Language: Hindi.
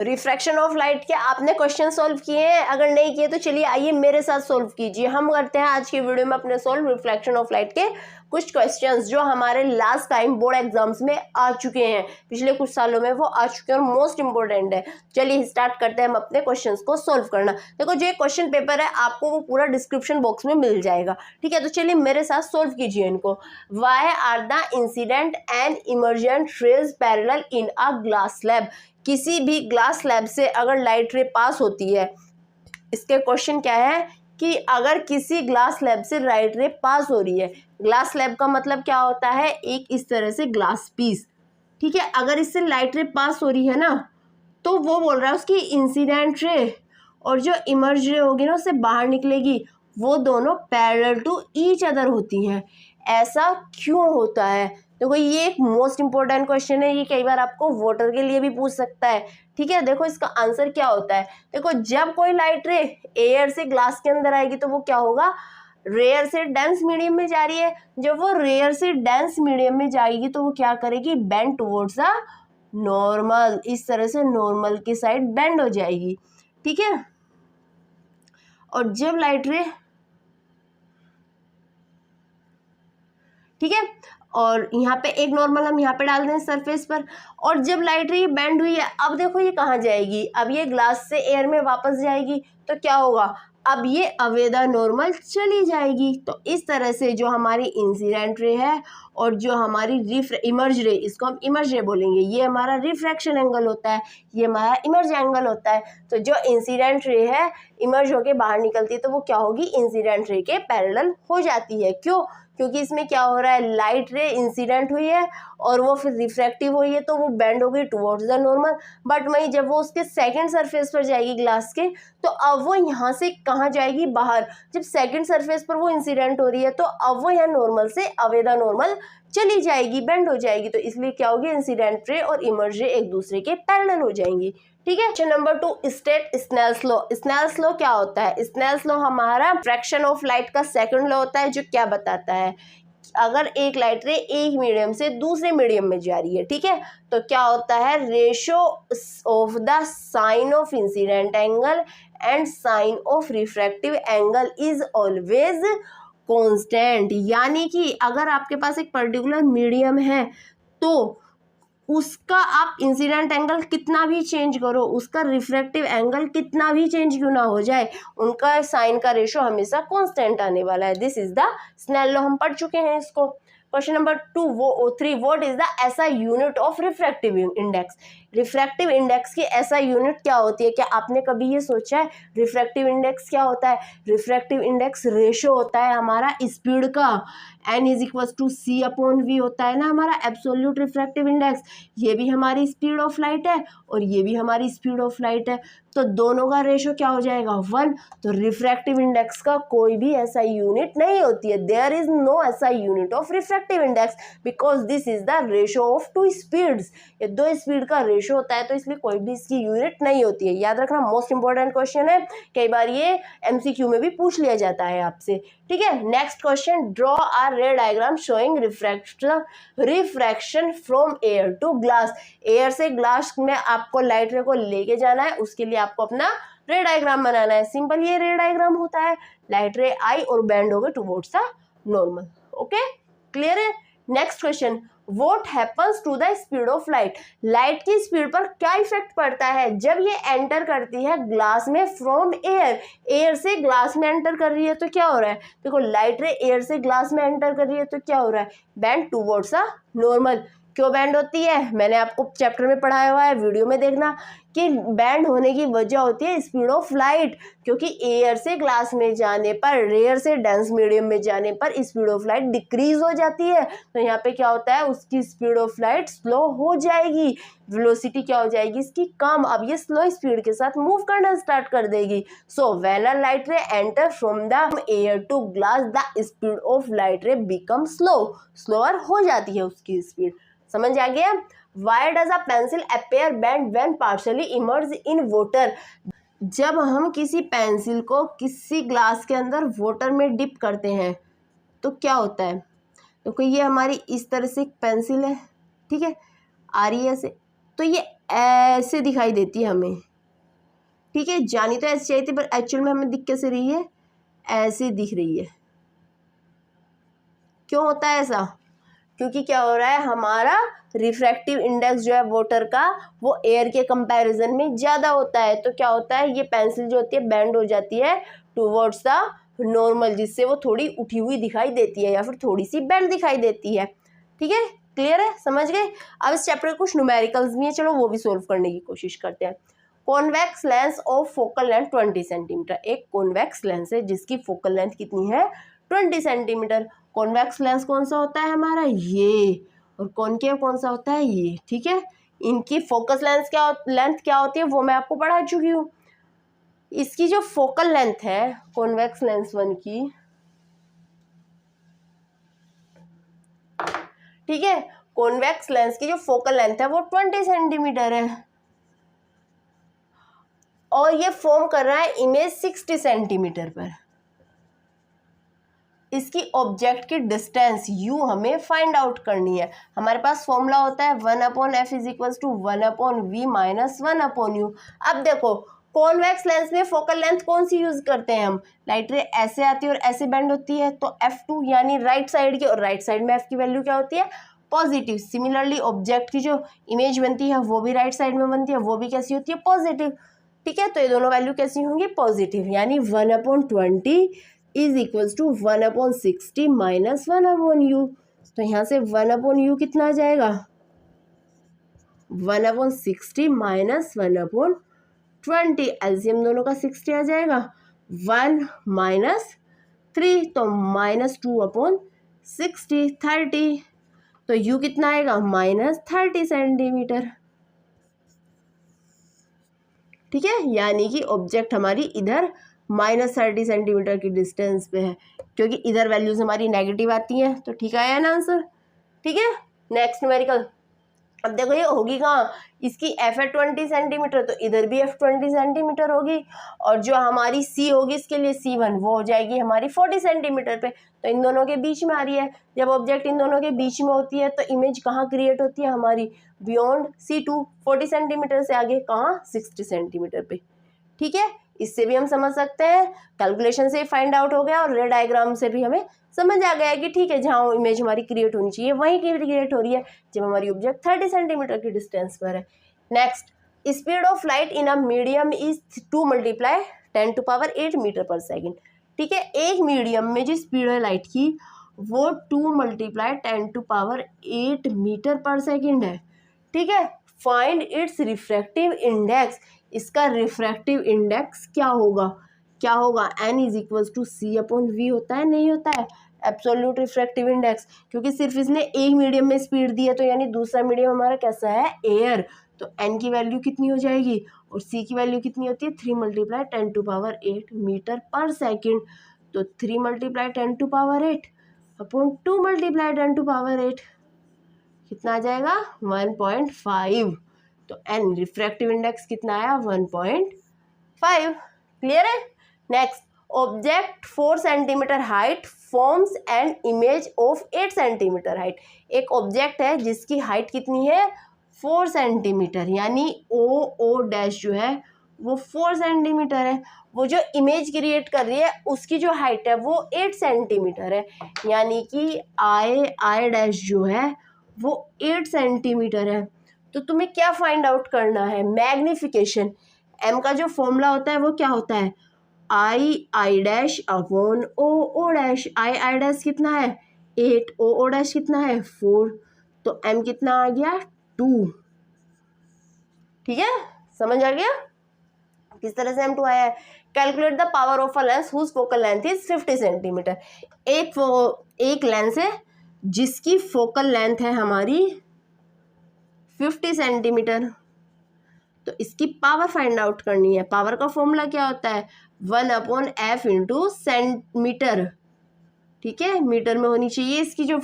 रिफ्रैक्शन ऑफ लाइट के आपने क्वेश्चन सॉल्व किए हैं? अगर नहीं किए तो चलिए आइए मेरे साथ सॉल्व कीजिए। हम करते हैं आज की वीडियो में अपने सॉल्व रिफ्लेक्शन ऑफ लाइट के कुछ क्वेश्चंस जो हमारे लास्ट टाइम बोर्ड एग्जाम्स में आ चुके हैं, पिछले कुछ सालों में वो आ चुके हैं और मोस्ट इंपॉर्टेंट है। चलिए स्टार्ट करते हैं हम अपने क्वेश्चंस को सॉल्व करना। देखो जो क्वेश्चन पेपर है आपको वो पूरा डिस्क्रिप्शन बॉक्स में मिल जाएगा, ठीक है? तो चलिए मेरे साथ सॉल्व कीजिए इनको। Why are the incident and emergent rays parallel in a glass slab? किसी भी ग्लास स्लैब से अगर लाइट रे पास होती है, इसके क्वेश्चन क्या है कि अगर किसी ग्लास स्लैब से लाइट रे पास हो रही है, ग्लास स्लैब का मतलब क्या होता है, एक इस तरह से ग्लास पीस, ठीक है? अगर इससे लाइट रे पास हो रही है ना, तो वो बोल रहा है उसकी इंसिडेंट रे और जो इमर्ज रे होगी ना उससे बाहर निकलेगी, वो दोनों पैरेलल टू ईच अदर होती हैं। ऐसा क्यों होता है? देखो ये एक मोस्ट इंपॉर्टेंट क्वेश्चन है, ये कई बार आपको वोटर के लिए भी पूछ सकता है, ठीक है? देखो इसका आंसर क्या होता है। देखो जब कोई लाइट रे एयर से ग्लास के अंदर आएगी तो वो क्या होगा, रेयर से डेंस मीडियम में जा रही है। जब वो रेयर से डेंस मीडियम में जाएगी तो वो क्या करेगी, बेंड टुवर्ड्स द नॉर्मल, इस तरह से नॉर्मल की साइड बेंड हो जाएगी, ठीक है? और जब लाइट रे, ठीक है, और यहाँ पे एक नॉर्मल हम यहाँ पे डाल दें सरफेस पर, और जब लाइट रे बेंड हुई है, अब देखो ये कहाँ जाएगी, अब ये ग्लास से एयर में वापस जाएगी, तो क्या होगा, अब ये अवे द नॉर्मल चली जाएगी। तो इस तरह से जो हमारी इंसिडेंट रे है और जो हमारी इमर्ज रे, इसको हम इमर्ज रे बोलेंगे, ये हमारा रिफ्रैक्शन एंगल होता है, ये हमारा इमर्ज एंगल होता है। तो जो इंसिडेंट रे है इमर्ज होके बाहर निकलती है तो वो क्या होगी, इंसिडेंट रे के पैरेलल हो जाती है। क्यों? क्योंकि इसमें क्या हो रहा है, लाइट रे इंसिडेंट हुई है और वो फिर रिफ्रैक्टिव हुई है तो वो बेंड हो गई टुवर्ड्स द नॉर्मल। बट वहीं जब वो उसके सेकंड सरफेस पर जाएगी ग्लास के, तो अब वो यहाँ से कहाँ जाएगी, बाहर। जब सेकंड सरफेस पर वो इंसिडेंट हो रही है तो अब वो यहाँ नॉर्मल से अवे द नॉर्मल चली जाएगी, बेंड हो जाएगी। तो इसलिए क्या होगी, इंसिडेंट रे और इमर्ज रे एक दूसरे के पैरेलल हो जाएंगी, ठीक है? Question number 2, state Snell's law. Snell's law क्या होता है? स्नेल्स लॉ हमारा फ्रैक्शन ऑफ लाइट का सेकंड लॉ होता है, जो क्या बताता है, अगर एक लाइट रे एक मीडियम से दूसरे मीडियम में जा रही है, ठीक है, तो क्या होता है, ratio of the sine of incident angle and sine of refractive angle is always constant. यानी कि अगर आपके पास एक पर्टिकुलर मीडियम है तो उसका आप इंसिडेंट एंगल कितना भी चेंज करो, उसका रिफ्रैक्टिव एंगल कितना भी चेंज क्यों ना हो जाए, उनका साइन का रेशो हमेशा कांस्टेंट आने वाला है। This is the Snell law, हम पढ़ चुके हैं इसको। Question number 3, what is the SI unit of refractive index? Refractive index की एसआई यूनिट क्या होती है? क्या आपने कभी ये सोचा है रिफ्रैक्टिव इंडेक्स क्या होता है? रिफ्रैक्टिव इंडेक्स रेशो होता है हमारा स्पीड का, n is equal to c/v होता है ना हमारा एब्सोल्यूट रिफ्रैक्टिव इंडेक्स। ये भी हमारी स्पीड ऑफ लाइट है और ये भी हमारी स्पीड ऑफ लाइट है, तो दोनों का रेशो क्या हो जाएगा, 1। तो रिफ्रैक्टिव इंडेक्स का कोई भी ऐसा यूनिट नहीं होती है, देयर इज नो ऐसा unit of refractive index because this is the ratio of 2 speeds. ये 2 स्पीड का रेशो होता है, तो इसलिए कोई भी इसकी यूनिट नहीं होती है। याद रखना, मोस्ट इंपॉर्टेंट क्वेश्चन है, कई बार ये एमसीक्यू में भी पूछ लिया जाता है आपसे, ठीक है? Next question, draw a ray diagram showing refraction from air to glass. Air से ग्लास में आपको लाइट रे को लेके जाना है, उसके लिए आपको अपना रे डायग्राम बनाना है। सिंपल ये रे डायग्राम होता है, लाइट रे आई और बेंड हो गए towards the normal. Okay, clear है? Next question, what happens to the speed of light? Light की स्पीड पर क्या इफेक्ट पड़ता है जब ये एंटर करती है ग्लास में फ्रॉम एयर? एयर से ग्लास में एंटर कर रही है तो क्या हो रहा है, देखो लाइट रे एयर से ग्लास में एंटर कर रही है तो क्या हो रहा है, बेंड टुवर्ड्स द नॉर्मल। क्यों बेंड होती है, मैंने आपको चैप्टर में पढ़ाया हुआ है, वीडियो में देखना कि बेंड होने की वजह होती है स्पीड ऑफ लाइट, क्योंकि एयर से ग्लास में जाने पर, रेयर से डेंस मीडियम में जाने पर स्पीड ऑफ लाइट डिक्रीज हो जाती है। तो यहाँ पे क्या होता है, उसकी स्पीड ऑफ लाइट स्लो हो जाएगी, वेलोसिटी क्या हो जाएगी इसकी कम, अब ये स्लो स्पीड के साथ मूव करना स्टार्ट कर देगी। So when a light ray enter from the air to glass the speed of light ray become slower हो जाती है उसकी स्पीड। समझ आ गया? Why does a pencil appear bent when partially immersed in water? जब हम किसी पेंसिल को किसी ग्लास के अंदर वाटर में डिप करते हैं तो क्या होता है, तो ये हमारी इस तरह से एक पेंसिल है, ठीक है, आ रही है ऐसे, तो ये ऐसे दिखाई देती है हमें, ठीक है। जानी तो ऐसे चाहिए थी पर एक्चुअल में हमें दिख कैसे रही है, ऐसे दिख रही है। क्यों होता है ऐसा? क्योंकि क्या हो रहा है, हमारा रिफ्रैक्टिव इंडेक्स जो है वाटर का वो एयर के कंपैरिजन में ज़्यादा होता है। तो क्या होता है, ये पेंसिल जो होती है बेंड हो जाती है टूवर्ड्स द नॉर्मल, जिससे वो थोड़ी उठी हुई दिखाई देती है या फिर थोड़ी सी बेंड दिखाई देती है। ठीक है, क्लियर है, समझ गए। अब इस चैप्टर के कुछ न्यूमेरिकल्स भी हैं, चलो वो भी सोल्व करने की कोशिश करते हैं। Convex lens of focal length 20 centimetre. एक कॉन्वेक्स लेंस है जिसकी फोकल लेंथ कितनी है, 20 सेंटीमीटर। कॉन्वेक्स लेंस कौन सा होता है हमारा, ये, और कॉनकेव कौन सा होता है, ये। ठीक है, इनकी फोकस लेंथ क्या होती है वो मैं आपको पढ़ा चुकी हूँ। इसकी जो फोकल लेंथ है कॉन्वेक्स लेंस 1 की, ठीक है, कॉन्वेक्स लेंस की जो फोकल लेंथ है वो 20 सेंटीमीटर है, और ये फॉर्म कर रहा है इमेज 60 सेंटीमीटर पर। इसकी ऑब्जेक्ट की डिस्टेंस u हमें फाइंड आउट करनी है। हमारे पास फॉर्मूला होता है 1/f = 1/v - 1/u। अब देखो कॉन्वेक्स लेंस में फोकल लेंथ कौन सी यूज करते हैं हम, लाइट रे ऐसे आती है और ऐसे बेंड होती है, तो f2 यानी राइट साइड की, और राइट साइड में f की वैल्यू क्या होती है, पॉजिटिव। सिमिलरली ऑब्जेक्ट की जो इमेज बनती है वो भी राइट साइड में बनती है, वो भी कैसी होती है, पॉजिटिव। ठीक है, तो ये दोनों वैल्यू कैसी होंगी, पॉजिटिव, यानी 1/20 is equals to 1/60 minus 1/u। तो यहाँ से 1/u कितना आ जाएगा, 1/60 माइनस 1/20। एलसीएम दोनों का 60 आ जाएगा, 1 माइनस 3 तो -2/60, 30। तो u कितना आएगा, -30 सेंटीमीटर। ठीक है, यानी कि ऑब्जेक्ट हमारी इधर -30 सेंटीमीटर की डिस्टेंस पे है, क्योंकि इधर वैल्यूज हमारी नेगेटिव आती हैं। तो ठीक आया ना आंसर। ठीक है, नेक्स्ट न्यूमेरिकल। अब देखो ये होगी कहाँ, इसकी f है 20 सेंटीमीटर, तो इधर भी f 20 सेंटीमीटर होगी, और जो हमारी c होगी इसके लिए C1 वो हो जाएगी हमारी 40 सेंटीमीटर पे। तो इन दोनों के बीच में आ रही है। जब ऑब्जेक्ट इन दोनों के बीच में होती है तो इमेज कहाँ क्रिएट होती है हमारी, बियॉन्ड C2, 40 सेंटीमीटर से आगे कहाँ, 60 सेंटीमीटर पे। ठीक है, इससे भी हम समझ सकते हैं, कैलकुलेशन से फाइंड आउट हो गया, और रे डायग्राम से भी हमें समझ आ गया कि ठीक है, जहाँ इमेज हमारी क्रिएट होनी चाहिए वहीं की क्रिएट हो रही है जब हमारी ऑब्जेक्ट 30 सेंटीमीटर की डिस्टेंस पर है। Next, speed of light in a medium is 2 × 10⁸ metre per second. ठीक है, एक मीडियम में जो स्पीड है लाइट की वो 2 × 10⁸ मीटर पर सेकेंड है। ठीक है, फाइंड इट्स रिफ्रैक्टिव इंडेक्स। इसका रिफ्रैक्टिव इंडेक्स क्या होगा, क्या होगा, n = c/v होता है, नहीं होता है, एब्सोल्यूट रिफ्रैक्टिव इंडेक्स। क्योंकि सिर्फ इसने एक मीडियम में स्पीड दी है, तो यानी दूसरा मीडियम हमारा कैसा है, एयर। तो n की वैल्यू कितनी हो जाएगी, और c की वैल्यू कितनी होती है, 3 × 10⁸ मीटर पर सेकेंड। तो 3 × 10⁸ अपॉन 2 × 10⁸ कितना आ जाएगा, 1.5। तो n रिफ्रैक्टिव इंडेक्स कितना आया, 1.5। क्लियर है। Next, object 4 centimetre height forms an image of 8 centimetre height. एक ऑब्जेक्ट है जिसकी हाइट कितनी है, 4 सेंटीमीटर, यानी o जो है वो 4 सेंटीमीटर है। वो जो इमेज क्रिएट कर रही है उसकी जो हाइट है वो 8 सेंटीमीटर है, यानी कि I जो है वो 8 सेंटीमीटर है। तो तुम्हें क्या फाइंड आउट करना है, मैग्निफिकेशन। m का जो फॉर्मूला होता है वो क्या होता है, I/अपॉन o। I कितना है, 8, o कितना है, 4। तो m कितना आ गया, 2। ठीक है, समझ आ गया किस तरह से m2 आया है। Calculate the power of a lens whose focal length is 50 centimetre. एक लेंस है जिसकी फोकल लेंथ है हमारी 50 सेंटीमीटर, तो इसकी पावर फाइंड आउट करनी है। पावर का फॉर्मूला क्या होता है, 1/f × सेंटीमीटर। ठीक है, मीटर में होनी चाहिए इसकी जो